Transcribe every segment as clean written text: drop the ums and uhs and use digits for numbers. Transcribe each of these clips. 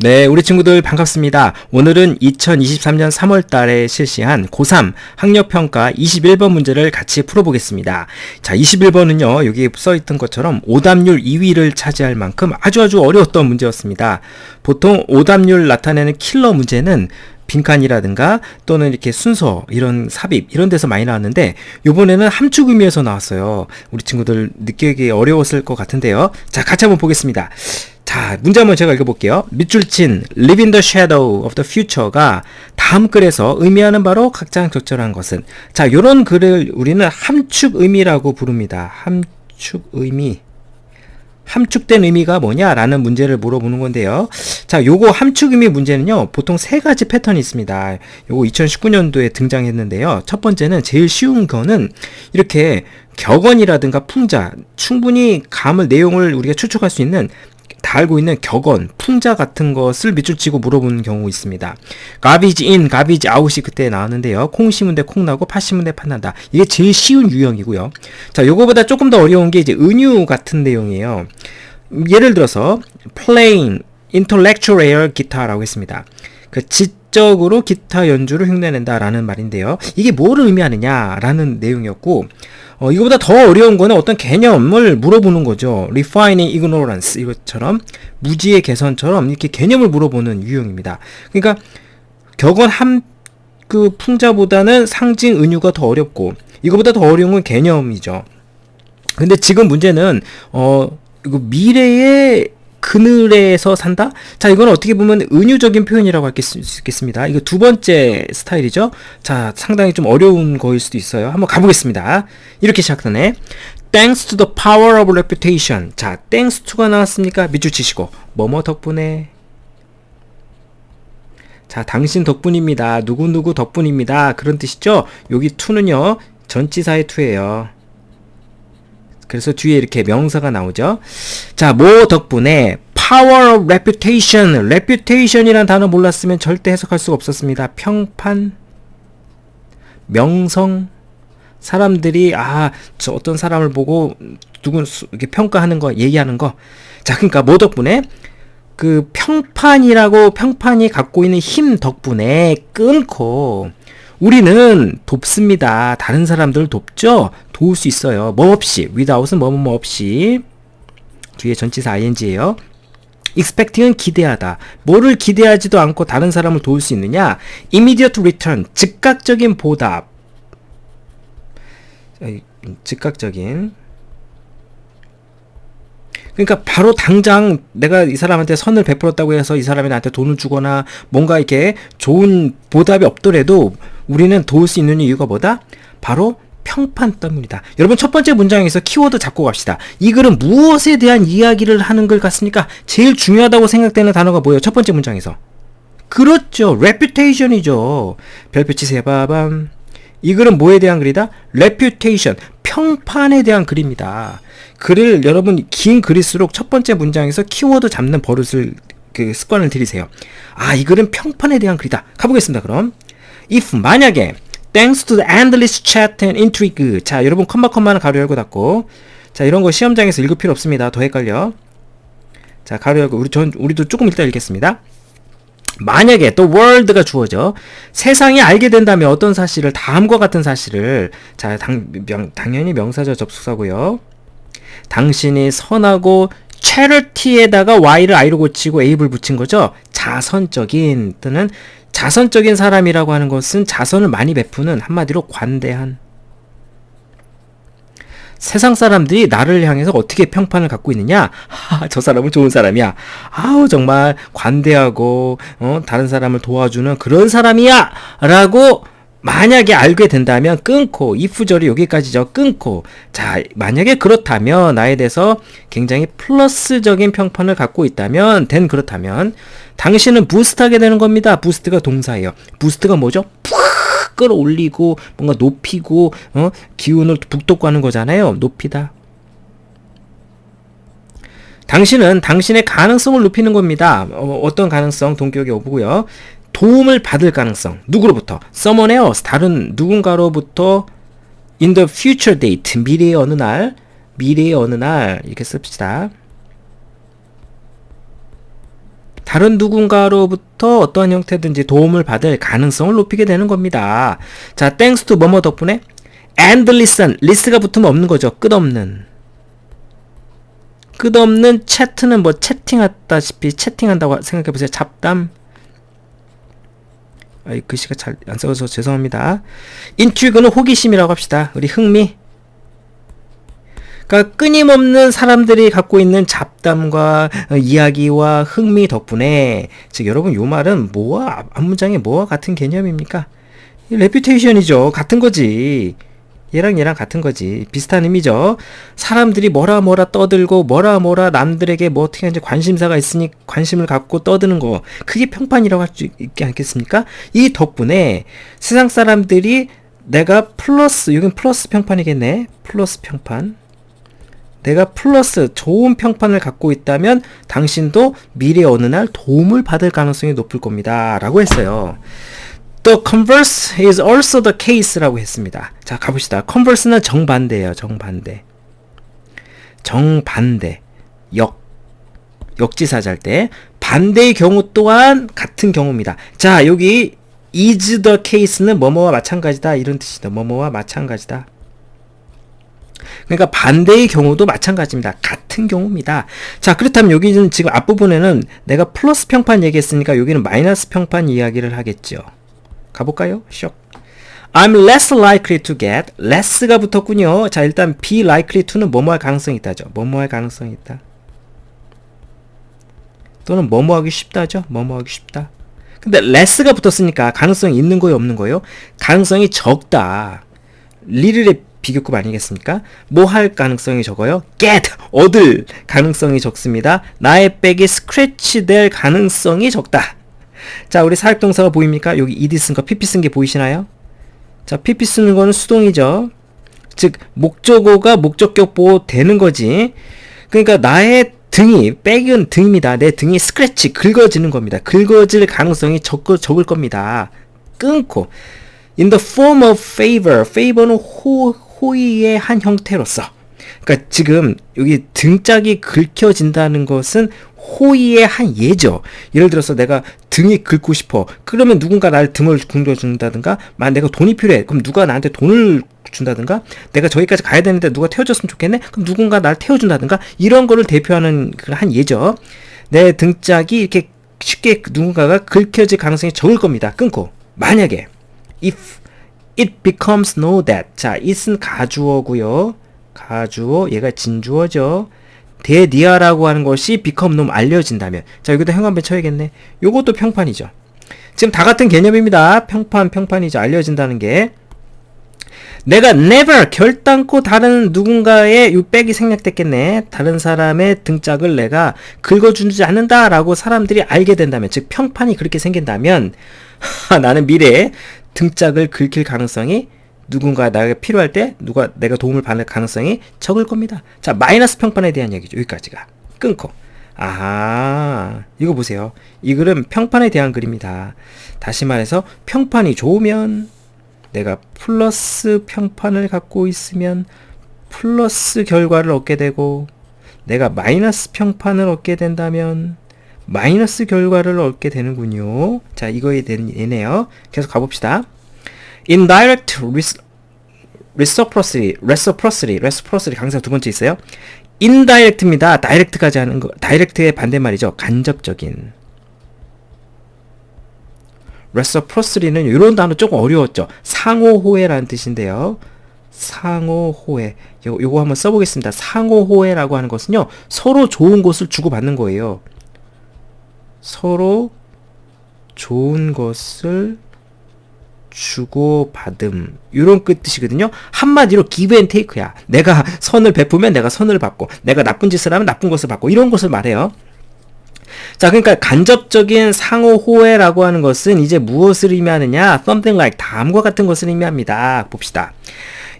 네, 우리 친구들 반갑습니다. 오늘은 2023년 3월 달에 실시한 고3 학력평가 21번 문제를 같이 풀어보겠습니다. 자, 21번은요, 여기 써있던 것처럼 오답률 2위를 차지할 만큼 아주 어려웠던 문제였습니다. 보통 오답률 나타내는 킬러 문제는 빈칸이라든가 또는 이렇게 순서, 이런 삽입, 이런 데서 많이 나왔는데 요번에는 함축 의미에서 나왔어요. 우리 친구들 느끼기 어려웠을 것 같은데요. 자, 같이 한번 보겠습니다. 자, 문제 한번 제가 읽어볼게요. 밑줄 친 Live in the shadow of the future가 다음 글에서 의미하는 바로 각자 적절한 것은, 자, 요런 글을 우리는 함축 의미라고 부릅니다. 함축 의미. 함축된 의미가 뭐냐라는 문제를 물어보는 건데요. 자, 요거 함축 의미 문제는요, 보통 세 가지 패턴이 있습니다. 요거 2019년도에 등장했는데요. 첫 번째는 제일 쉬운 거는 이렇게 격언이라든가 풍자, 충분히 내용을 우리가 추측할 수 있는, 다 알고 있는 격언, 풍자 같은 것을 밑줄 치고 물어보는 경우 있습니다. garbage in, garbage out이 그때 나왔는데요. 콩 심은 데 콩 나고 팥 심은 데 팥 난다. 이게 제일 쉬운 유형이고요. 자, 요거보다 조금 더 어려운 게 이제 은유 같은 내용이에요. 예를 들어서 playing intellectual air guitar라고 했습니다. 그 지적으로 기타 연주를 흉내낸다라는 말인데요. 이게 뭐를 의미하느냐라는 내용이었고, 이거보다 더 어려운 거는 어떤 개념을 물어보는 거죠. refining ignorance, 이것처럼 무지의 개선처럼 이렇게 개념을 물어보는 유형입니다. 그러니까 격언 그 풍자보다는 상징 은유가 더 어렵고, 이거보다 더 어려운 건 개념이죠. 근데 지금 문제는 이거 미래의 그늘에서 산다? 자, 이건 어떻게 보면 은유적인 표현이라고 할 수 있겠습니다. 이거 두 번째 스타일이죠. 자, 상당히 좀 어려운 거일 수도 있어요. 한번 가보겠습니다. 이렇게 시작하네. Thanks to the power of reputation. 자, thanks to가 나왔으니까 밑줄 치시고, 뭐뭐 덕분에. 자, 당신 덕분입니다. 누구누구 덕분입니다. 그런 뜻이죠. 여기 to는요, 전치사의 to예요. 그래서 뒤에 이렇게 명사가 나오죠. 자, 뭐 덕분에 power of reputation, reputation이라는 단어 몰랐으면 절대 해석할 수가 없었습니다. 평판, 명성, 사람들이 저 어떤 사람을 보고 누군 이렇게 평가하는 거, 얘기하는 거. 자, 그러니까 뭐 덕분에 그 평판이 갖고 있는 힘 덕분에 끊고 우리는 돕습니다. 다른 사람들을 돕죠? 도울 수 있어요. 뭐 없이. without은 뭐 없이. 뒤에 전치사 ing예요. expecting은 기대하다. 뭐를 기대하지도 않고 다른 사람을 도울 수 있느냐? immediate return. 즉각적인 보답. 즉각적인. 그러니까 바로 당장 내가 이 사람한테 선을 베풀었다고 해서 이 사람이 나한테 돈을 주거나 뭔가 이렇게 좋은 보답이 없더라도 우리는 도울 수 있는 이유가 뭐다? 바로 평판 때문이다. 여러분, 첫 번째 문장에서 키워드 잡고 갑시다. 이 글은 무엇에 대한 이야기를 하는 글 같습니까? 제일 중요하다고 생각되는 단어가 뭐예요? 첫 번째 문장에서. 그렇죠. reputation이죠. 별표 치세요. 빠밤. 이 글은 뭐에 대한 글이다? reputation. 평판에 대한 글입니다. 글을 여러분 긴 글일수록 첫 번째 문장에서 키워드 잡는 버릇을 습관을 들이세요. 이 글은 평판에 대한 글이다. 가보겠습니다. 그럼 if 만약에 thanks to the endless chat and intrigue. 자, 여러분 컴마는 가로 열고 닫고. 자, 이런 거 시험장에서 읽을 필요 없습니다. 더 헷갈려. 자, 가로 열고 우리도 조금 이따 읽겠습니다. 만약에 또 world가 주어져 세상이 알게 된다면 어떤 사실을, 다음과 같은 사실을. 자, 당연히 명사죠. 접속사고요. 당신이 선하고 charity에다가 y를 i로 고치고 a를 붙인 거죠. 자선적인 또는 자선적인 사람이라고 하는 것은 자선을 많이 베푸는, 한마디로 관대한. 세상 사람들이 나를 향해서 어떻게 평판을 갖고 있느냐? 저 사람은 좋은 사람이야. 정말 관대하고 다른 사람을 도와주는 그런 사람이야! 라고 만약에 알게 된다면 끊고, if절이 여기까지죠. 끊고. 자, 만약에 그렇다면, 나에 대해서 굉장히 플러스적인 평판을 갖고 있다면, 그렇다면 당신은 부스트하게 되는 겁니다. 부스트가 동사예요. 부스트가 뭐죠? 푹 끌어올리고 뭔가 높이고 기운을 북돋고 하는 거잖아요. 높이다. 당신은 당신의 가능성을 높이는 겁니다. 어떤 가능성? 동격이 오고요. 도움을 받을 가능성. 누구로부터? someone else. 다른 누군가로부터 in the future date. 미래의 어느 날 이렇게 씁시다. 다른 누군가로부터 어떠한 형태든지 도움을 받을 가능성을 높이게 되는 겁니다. 자, thanks to 뭐뭐 덕분에 and listen, list가 붙으면 없는 거죠. 끝없는 채트는 뭐 채팅하다시피 채팅한다고 생각해보세요. 잡담. 글씨가 잘 안 써서 죄송합니다. intrigue는 호기심이라고 합시다. 우리 흥미. 그러니까 끊임없는 사람들이 갖고 있는 잡담과 이야기와 흥미 덕분에, 즉 여러분 요 말은 뭐와 앞문장의 뭐와 같은 개념입니까? 레퓨테이션이죠. 같은 거지. 얘랑 같은 거지. 비슷한 의미죠. 사람들이 뭐라 떠들고 뭐라 남들에게 뭐 어떻게 하는지 관심사가 있으니 관심을 갖고 떠드는 거, 그게 평판이라고 할 수 있지 않겠습니까? 이 덕분에 세상 사람들이 내가 플러스, 여긴 플러스 평판이겠네. 플러스 평판. 내가 플러스 좋은 평판을 갖고 있다면 당신도 미래 어느 날 도움을 받을 가능성이 높을 겁니다. 라고 했어요. The converse is also the case라고 했습니다. 자, 가봅시다. converse는 정반대예요. 정반대. 역지사절 때 반대의 경우 또한 같은 경우입니다. 자, 여기 is the case는 뭐뭐와 마찬가지다 이런 뜻이다. 뭐뭐와 마찬가지다. 그러니까 반대의 경우도 마찬가지입니다. 같은 경우입니다. 자, 그렇다면 여기는 지금 앞부분에는 내가 플러스 평판 얘기했으니까 여기는 마이너스 평판 이야기를 하겠죠. 가볼까요? 쇽. I'm less likely to get. less가 붙었군요. 자, 일단 be likely to는 뭐뭐 할 가능성이 있다죠. 뭐뭐 할 가능성이 있다. 또는 뭐뭐 하기 쉽다죠. 뭐뭐 하기 쉽다. 근데 less가 붙었으니까 가능성이 있는 거예요, 없는 거예요? 가능성이 적다. little의 비교급 아니겠습니까? 뭐 할 가능성이 적어요? get, 얻을 가능성이 적습니다. 나의 백이 scratch 될 가능성이 적다. 자, 우리 사역동사가 보입니까? 여기 ed 쓴 거, pp 쓴 게 보이시나요? 자, pp 쓰는 거는 수동이죠. 즉, 목적어가 목적격 보호 되는 거지. 그러니까 나의 등이, 백은 등입니다. 내 등이 스크래치, 긁어지는 겁니다. 긁어질 가능성이 적을 겁니다. 끊고. In the form of favor. favor는 호의의 한 형태로서. 그러니까 지금 여기 등짝이 긁혀진다는 것은 호의의 한 예죠. 예를 들어서 내가 등이 긁고 싶어. 그러면 누군가 나를 등을 긁어준다든가, 만약 내가 돈이 필요해. 그럼 누가 나한테 돈을 준다든가, 내가 저기까지 가야 되는데 누가 태워줬으면 좋겠네? 그럼 누군가 나를 태워준다든가, 이런 거를 대표하는 한 예죠. 내 등짝이 이렇게 쉽게 누군가가 긁혀질 가능성이 적을 겁니다. 끊고. 만약에 if it becomes know that. 자, it은 가주어고요. 가주어, 얘가 진주어죠. 대니아라고 하는 것이 become known, 알려진다면. 자, 여기다 형한번 쳐야겠네. 요것도 평판이죠. 지금 다 같은 개념입니다. 평판이죠. 알려진다는 게. 내가 never, 결단코 다른 누군가의 요 백이 생략됐겠네. 다른 사람의 등짝을 내가 긁어주지 않는다라고 사람들이 알게 된다면, 즉 평판이 그렇게 생긴다면 나는 미래에 등짝을 긁힐 가능성이, 누군가 나에게 필요할 때 내가 도움을 받을 가능성이 적을 겁니다. 자, 마이너스 평판에 대한 얘기죠. 여기까지가. 끊고. 아하, 이거 보세요. 이 글은 평판에 대한 글입니다. 다시 말해서 평판이 좋으면, 내가 플러스 평판을 갖고 있으면 플러스 결과를 얻게 되고, 내가 마이너스 평판을 얻게 된다면 마이너스 결과를 얻게 되는군요. 자, 이거에 대한 예네요. 계속 가봅시다. Indirect reciprocity 강사 두 번째 있어요. indirect입니다. direct까지 하는 거, direct의 반대말이죠. 간접적인. reciprocity는 이런 단어 조금 어려웠죠. 상호호혜라는 뜻인데요. 상호호혜. 요거 한번 써보겠습니다. 상호호혜라고 하는 것은요, 서로 좋은 것을 주고받는 거예요. 서로 좋은 것을 주고받음, 이런 뜻이거든요. 한마디로 give and take야. 내가 선을 베푸면 내가 선을 받고, 내가 나쁜 짓을 하면 나쁜 것을 받고, 이런 것을 말해요. 자, 그러니까 간접적인 상호호혜라고 하는 것은 이제 무엇을 의미하느냐? something like, 다음과 같은 것을 의미합니다. 봅시다.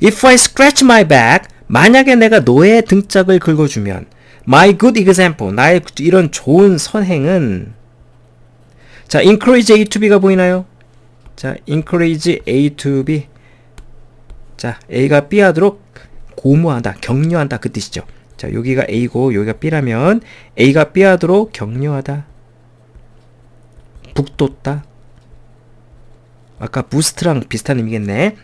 If I scratch my back, 만약에 내가 너의 등짝을 긁어주면, my good example, 나의 이런 좋은 선행은, 자, encourage A to B가 보이나요? 자, encourage A to B. 자, A가 B 하도록 고무한다, 격려한다, 그 뜻이죠. 자, 여기가 A고 여기가 B라면 A가 B 하도록 격려하다. 북돋다. 아까 부스트랑 비슷한 의미겠네.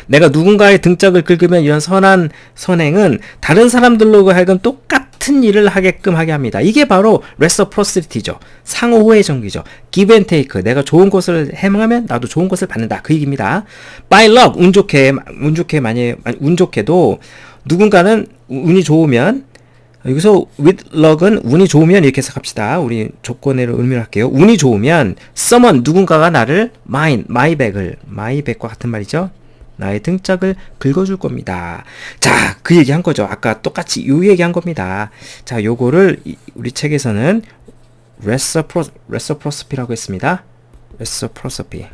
내가 누군가의 등짝을 긁으면 이런 선한 선행은 다른 사람들로 하여금 똑같은 일을 하게끔 하게 합니다. 이게 바로 reciprocity죠. 상호호의 정기죠. give and take. 내가 좋은 것을 행하면 나도 좋은 것을 받는다. 그 얘기입니다. by luck. 운 좋게도 누군가는 운이 좋으면, 여기서 with luck은 운이 좋으면 이렇게 해석합시다. 우리 조건으로 의미를 할게요. 운이 좋으면 someone, 누군가가 나를 my back과 같은 말이죠. 나의 등짝을 긁어줄 겁니다. 자, 그 얘기 한 거죠. 아까 똑같이 요 얘기 한 겁니다. 자, 요거를 우리 책에서는 reciprocity라고 했습니다. reciprocity.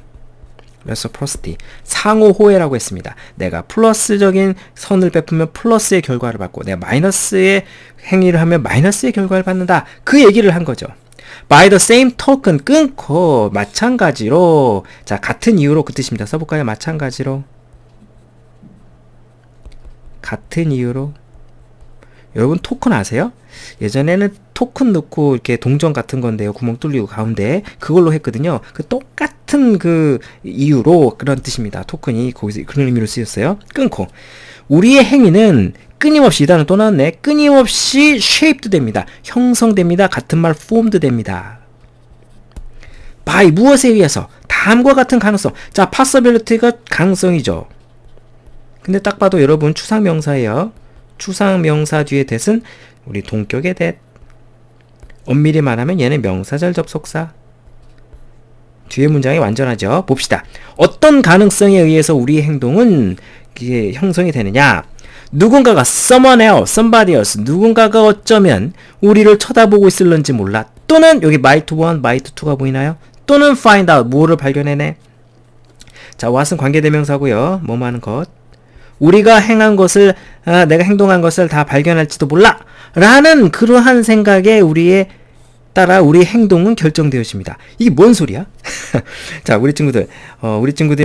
상호호혜라고 했습니다. 내가 플러스적인 선을 베푸면 플러스의 결과를 받고, 내가 마이너스의 행위를 하면 마이너스의 결과를 받는다. 그 얘기를 한 거죠. By the same token, 끊고, 마찬가지로. 자, 같은 이유로 그 뜻입니다. 써볼까요? 마찬가지로. 같은 이유로. 여러분 토큰 아세요? 예전에는 토큰 넣고 이렇게 동전 같은 건데요. 구멍 뚫리고 가운데 그걸로 했거든요. 그 똑같은 그 이유로 그런 뜻입니다. 토큰이 거기서 그런 의미로 쓰였어요. 끊고. 우리의 행위는 끊임없이, 이 단어 또 나왔네. 끊임없이 shaped 됩니다. 형성됩니다. 같은 말 formed 됩니다. by 무엇에 의해서? 다음과 같은 가능성. 자, possibility가 가능성이죠. 근데 딱 봐도 여러분 추상명사예요. 추상명사 뒤에 that은 우리 동격의 that. 엄밀히 말하면 얘는 명사절 접속사. 뒤에 문장이 완전하죠. 봅시다. 어떤 가능성에 의해서 우리의 행동은 이게 형성이 되느냐? 누군가가 someone else, somebody else, 누군가가 어쩌면 우리를 쳐다보고 있을런지 몰라. 또는 여기 might 1, might 2가 보이나요? 또는 find out, 뭐를 발견해내? 자, what은 관계대명사고요. 뭐뭐 하는 것. 우리가 행한 것을, 내가 행동한 것을 다 발견할지도 몰라! 라는 그러한 생각에 우리의 행동은 결정되어집니다. 이게 뭔 소리야? 자, 우리 친구들이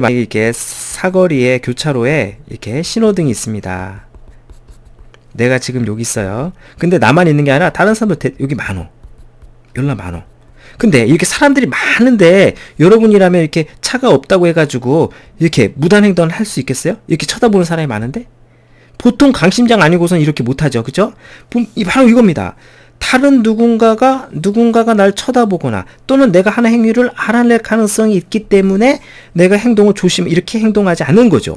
만약에 이렇게 사거리에, 교차로에 이렇게 신호등이 있습니다. 내가 지금 여기 있어요. 근데 나만 있는 게 아니라 다른 사람들 여기 많어. 열나 많어. 근데 이렇게 사람들이 많은데 여러분이라면 이렇게 차가 없다고 해가지고 이렇게 무단횡단을 할 수 있겠어요? 이렇게 쳐다보는 사람이 많은데? 보통 강심장 아니고선 이렇게 못하죠. 그죠? 바로 이겁니다. 다른 누군가가 날 쳐다보거나 또는 내가 하는 행위를 알아낼 가능성이 있기 때문에 내가 행동을 이렇게 행동하지 않는 거죠.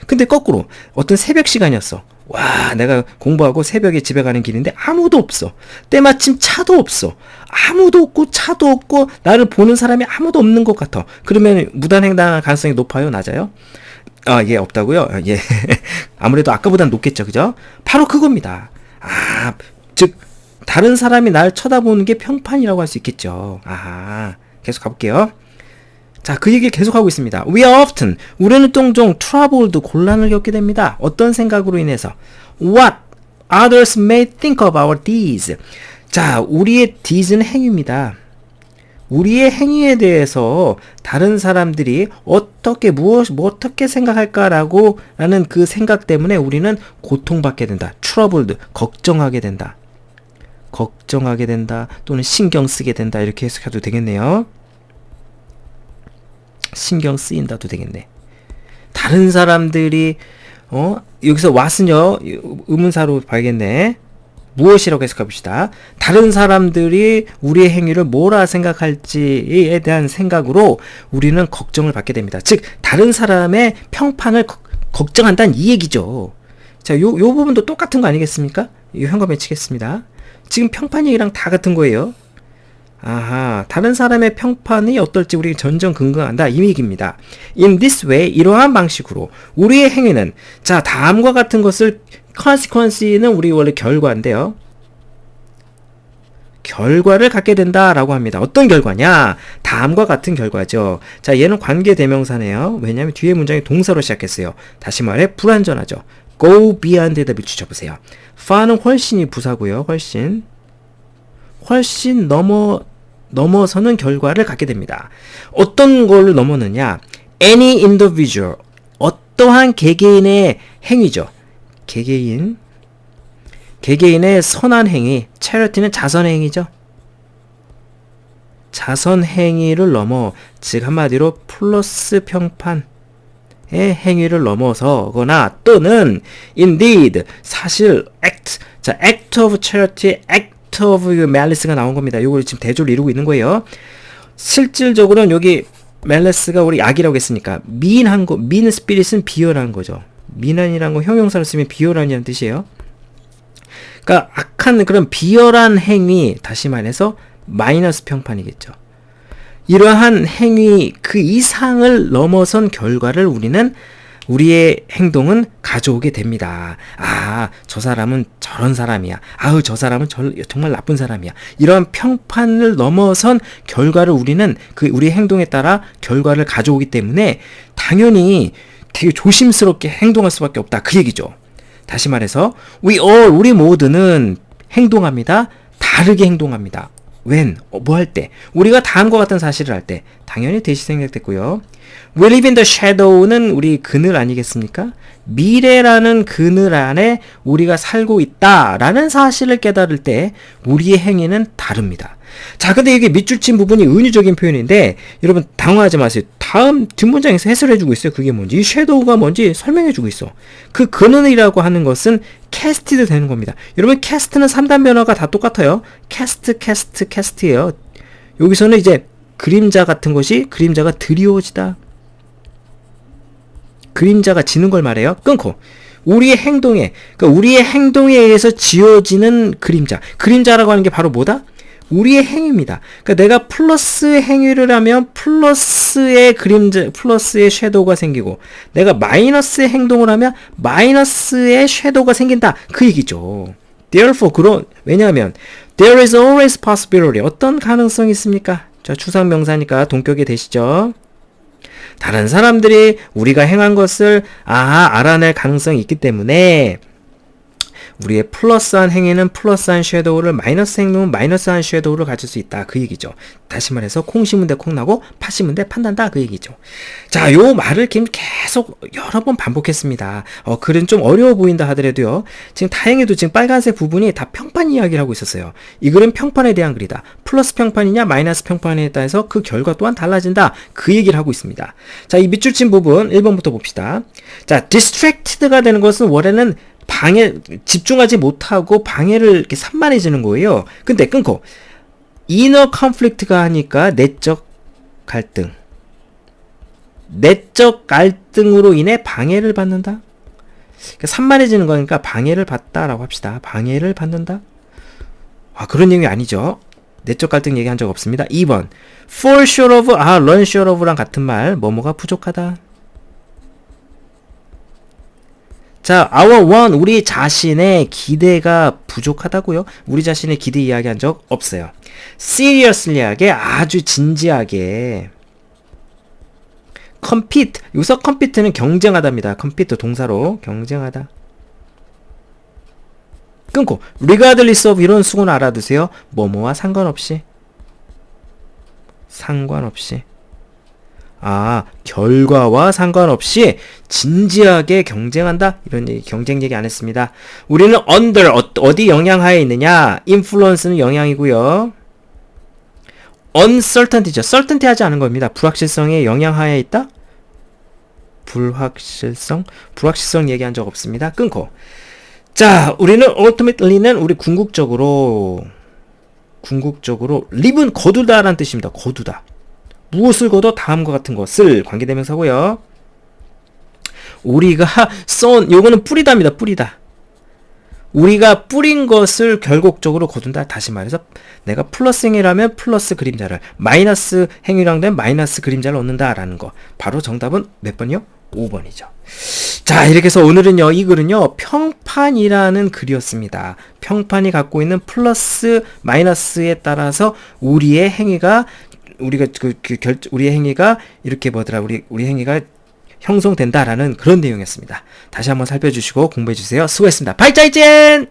근데 거꾸로 어떤 새벽 시간이었어. 와, 내가 공부하고 새벽에 집에 가는 길인데 아무도 없어. 때마침 차도 없어. 아무도 없고 차도 없고 나를 보는 사람이 아무도 없는 것 같아. 그러면 무단횡단할 가능성이 높아요? 낮아요? 예, 없다고요? 예. 아무래도 아까보단 높겠죠. 그죠? 바로 그겁니다. 즉 다른 사람이 날 쳐다보는 게 평판이라고 할 수 있겠죠. 계속 가볼게요. 자, 그 얘기를 계속하고 있습니다. 우리는 종종 troubled, 곤란을 겪게 됩니다. 어떤 생각으로 인해서? What others may think of our deeds. 자, 우리의 deeds는 행위입니다. 우리의 행위에 대해서 다른 사람들이 어떻게 생각할까라고 라는 그 생각 때문에 우리는 고통받게 된다. troubled, 걱정하게 된다. 또는 신경 쓰게 된다. 이렇게 해석해도 되겠네요. 신경 쓰인다도 되겠네. 다른 사람들이 여기서 what은요 의문사로 봐야겠네. 무엇이라고 해석해봅시다. 다른 사람들이 우리의 행위를 뭐라 생각할지에 대한 생각으로 우리는 걱정을 받게 됩니다. 즉 다른 사람의 평판을 걱정한다는 이 얘기죠. 자, 요 부분도 똑같은 거 아니겠습니까? 이 현관 맺히겠습니다. 지금 평판 얘기랑 다 같은 거예요. 다른 사람의 평판이 어떨지 우리 전전긍긍한다. 이 얘기입니다. In this way, 이러한 방식으로 우리의 행위는, 자, 다음과 같은 것을, consequence는 우리 원래 결과인데요. 결과를 갖게 된다라고 합니다. 어떤 결과냐? 다음과 같은 결과죠. 자, 얘는 관계대명사네요. 왜냐하면 뒤에 문장이 동사로 시작했어요. 다시 말해 불완전하죠. go beyond에다 비추셔보세요. far는 훨씬이 부사고요. 훨씬 넘어서는 결과를 갖게 됩니다. 어떤 걸 넘어느냐? Any individual, 어떠한 개개인의 행위죠. 개개인의 선한 행위, charity는 자선의 행위죠. 자선 행위를 넘어, 즉 한마디로 플러스 평판의 행위를 넘어서거나 또는 indeed 사실 act, 자 act of charity, act of malice가 나온 겁니다. 요걸 지금 대조를 이루고 있는 거예요. 실질적으로는 여기 malice가 우리 악이라고 했으니까 mean한 거, mean spirit은 비열한 거죠. mean이라는 거 형용사를 쓰면 비열한이라는 뜻이에요. 그러니까 악한 그런 비열한 행위, 다시 말해서 마이너스 평판이겠죠. 이러한 행위 그 이상을 넘어선 결과를 우리의 행동은 가져오게 됩니다. 아, 저 사람은 저런 사람이야. 아우, 저 사람은 정말 나쁜 사람이야. 이런 평판을 넘어선 결과를 우리의 행동에 따라 결과를 가져오기 때문에 당연히 되게 조심스럽게 행동할 수밖에 없다. 그 얘기죠. 다시 말해서 우리 모두는 행동합니다. 다르게 행동합니다. 뭐 할 때? 우리가 다음과 같은 사실을 할 때 당연히 대시 생략됐고요. We live in the shadow는 우리 그늘 아니겠습니까? 미래라는 그늘 안에 우리가 살고 있다라는 사실을 깨달을 때 우리의 행위는 다릅니다. 자, 근데 이게 밑줄 친 부분이 은유적인 표현인데 여러분 당황하지 마세요. 다음 뒷문장에서 해설해주고 있어요. 그게 뭔지, 이 섀도우가 뭔지 설명해주고 있어. 그 그늘이라고 하는 것은 캐스티드 되는 겁니다. 여러분 캐스트는 3단 변화가 다 똑같아요. 캐스트예요. 여기서는 이제 그림자 같은 것이 그림자가 드리워지다. 그림자가 지는 걸 말해요. 끊고 우리의 행동에 의해서 지어지는 그림자라고 하는 게 바로 뭐다? 우리의 행위입니다. 그러니까 내가 플러스 행위를 하면 플러스의 그림자, 플러스의 섀도우가 생기고 내가 마이너스의 행동을 하면 마이너스의 섀도우가 생긴다. 그 얘기죠. Therefore, 왜냐하면 there is always possibility. 어떤 가능성이 있습니까? 자, 추상명사니까 동격이 되시죠. 다른 사람들이 우리가 행한 것을 알아낼 가능성이 있기 때문에 우리의 플러스한 행위는 플러스한 섀도우를, 마이너스 행동은 마이너스한 섀도우를 가질 수 있다. 그 얘기죠. 다시 말해서 콩 심은 데 콩 나고 팥 심은 데 팥 난다. 그 얘기죠. 자, 요 말을 계속 여러 번 반복했습니다. 글은 좀 어려워 보인다 하더라도요. 지금 다행히도 지금 빨간색 부분이 다 평판 이야기를 하고 있었어요. 이 글은 평판에 대한 글이다. 플러스 평판이냐 마이너스 평판에 따라서 그 결과 또한 달라진다. 그 얘기를 하고 있습니다. 자, 이 밑줄 친 부분 1번부터 봅시다. 자, distracted가 되는 것은 원래는 집중하지 못하고 방해를 이렇게 산만해지는 거예요. 근데 끊고 inner conflict가 하니까 내적 갈등으로 인해 방해를 받는다. 그러니까 산만해지는 거니까 방해를 받다라고 합시다. 방해를 받는다. 그런 내용이 아니죠. 내적 갈등 얘기한 적 없습니다. 2번 fall short of, run short of랑 같은 말, 뭐뭐가 부족하다. 자, our one, 우리 자신의 기대가 부족하다고요? 우리 자신의 기대 이야기한 적 없어요. seriously하게, 아주 진지하게. compete, 여기서 compete는 경쟁하다입니다. compete 동사로 경쟁하다. 끊고 regardless of 이런 수고는 알아두세요. 뭐뭐와 상관없이. 결과와 상관없이 진지하게 경쟁한다. 이런 얘기, 경쟁 얘기 안 했습니다. 우리는 under, 어디 영향하에 있느냐? influence는 영향이고요. uncertainty죠. certainty 하지 않은 겁니다. 불확실성에 영향하에 있다? 불확실성 얘기한 적 없습니다. 끊고. 자, 우리는 ultimately는 우리 궁극적으로 live는 거두다라는 뜻입니다. 거두다. 무엇을 거둬? 다음과 같은 것을 관계대명사고요. 우리가 요거는 뿌리다입니다. 뿌리다. 우리가 뿌린 것을 결국적으로 거둔다. 다시 말해서 내가 플러스 행위라면 플러스 그림자를, 마이너스 행위랑 된 마이너스 그림자를 얻는다라는 거. 바로 정답은 몇 번이요? 5번이죠. 자, 이렇게 해서 오늘은요, 이 글은요, 평판이라는 글이었습니다. 평판이 갖고 있는 플러스 마이너스에 따라서 우리의 행위가 우리의 행위가 이렇게 우리 행위가 형성된다라는 그런 내용이었습니다. 다시 한번 살펴주시고 공부해주세요. 수고했습니다. 발자이젠!